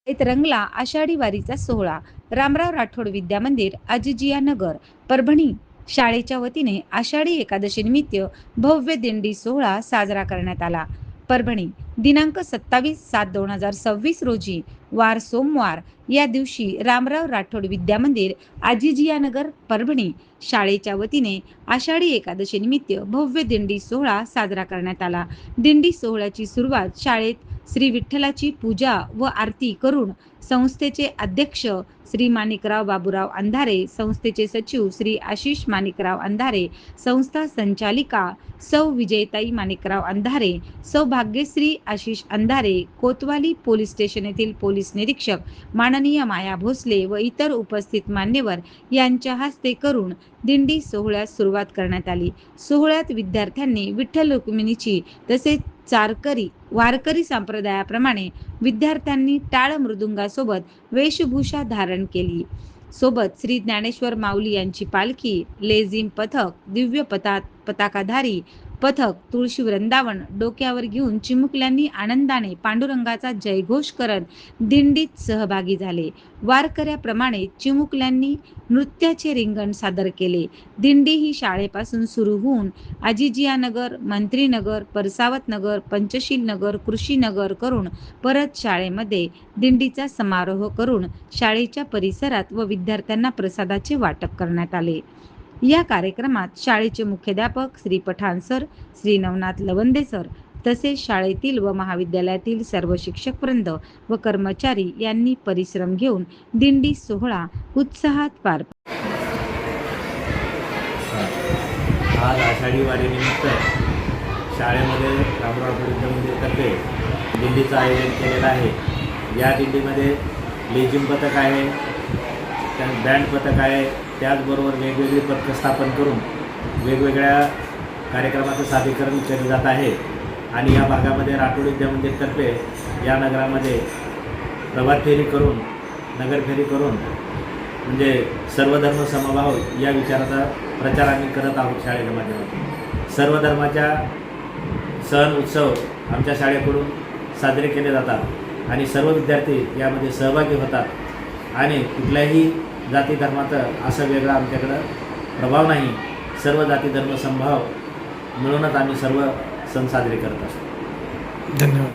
रंगला आषाढी वारीचा सोहळा. रामराव राठोड विद्यामंदिर, आजिजिया नगर, परभणी शाळेच्या वतीने आषाढी एकादशी निमित्त भव्य दिंडी सोहळा साजरा करण्यात आला. परभणी दिनांक 27/7/2026 रोजी वार सोमवार या दिवशी रामराव राठोड विद्यामंदिर, आजिजिया नगर, परभणी शाळेच्या वतीने आषाढी एकादशी निमित्त भव्य दिंडी सोहळा साजरा करण्यात आला. दिंडी सोहळ्याची सुरुवात शाळेत श्री विठ्ठलाची पूजा व आरती करून संस्थेचे अध्यक्ष श्री माणिकराव बाबूराव अंधारे, संस्थेचे सचिव श्री आशिष माणिकराव अंधारे, संस्था संचालिका सौ विजयताई माणिकराव अंधारे, सौ भाग्यश्री आशिष अंधारे, कोतवाली पोलीस स्टेशन येथील पोलीस निरीक्षक माननीय माया भोसले व इतर उपस्थित मान्यवर यांच्या हस्ते करून दिंडी सोहळ्यास सुरुवात करण्यात आली. सोहळ्यात विद्यार्थ्यांनी विठ्ठल रुक्मिणीची तसेच वारकरी संप्रदायाप्रमाणे विद्यार्थ्यांनी टाळ मृदुंगासोबत वेशभूषा धारण केली. सोबत श्री ज्ञानेश्वर माऊली यांची पालखी, लेझिम पथक, दिव्य पताकाधारी पथक, तुळशी वृंदावन डोक्यावर घेऊन चिमुकल्यांनी आनंदाने पांडुरंगाचा जयघोष करत दिंडीत सहभागी झाले. वारकऱ्याप्रमाणे चिमुकल्यांनी नृत्याचे रिंगण सादर केले. दिंडी ही शाळेपासून सुरू होऊन आजिजिया नगर, मंत्रीनगर, परसावत नगर, पंचशील नगर, कृषी नगर करून परत शाळेमध्ये दिंडीचा समारोह करून शाळेच्या परिसरात व विद्यार्थ्यांना प्रसादाचे वाटप करण्यात आले. या कार्यक्रमात शाळेचे मुख्याध्यापक श्री पठाण सर, श्री नवनाथ लवंदे सर तसेच शाळेतील व महाविद्यालयातील सर्व शिक्षकवृंद व कर्मचारी यांनी परिश्रम घेऊन दिंडी सोहळा उत्साहात पार आज आषाढी वारीनिमित्त शाळेमध्ये रामराव विद्यामंदिरतर्फे दिंडीचं आयोजन केलेलं आहे. या दिंडीमध्ये लेझिम पथक आहे, बँड पथक आहे, त्याचबरोबर वेगवेगळी पथकं स्थापन करून वेगवेगळ्या कार्यक्रमाचं सादरीकरण केलं जात आहे. आणि या भागामध्ये राठोड विद्यामंदिरतर्फे या नगरामध्ये प्रभात फेरी करून, नगरफेरी करून म्हणजे सर्वधर्म समभाव या विचाराचा प्रचार आम्ही करत आहोत. शाळेच्या माध्यमातून सर्व धर्माच्या सण उत्सव आमच्या शाळेकडून साजरे केले जातात आणि सर्व विद्यार्थी यामध्ये सहभागी होतात आणि कुठल्याही जाती धर्माचा असं वेगळा आमच्याकडं प्रभाव नाही. सर्व जाती धर्म समभाव मिळूनच आम्ही सर्व सण साजरे करत असतो. धन्यवाद.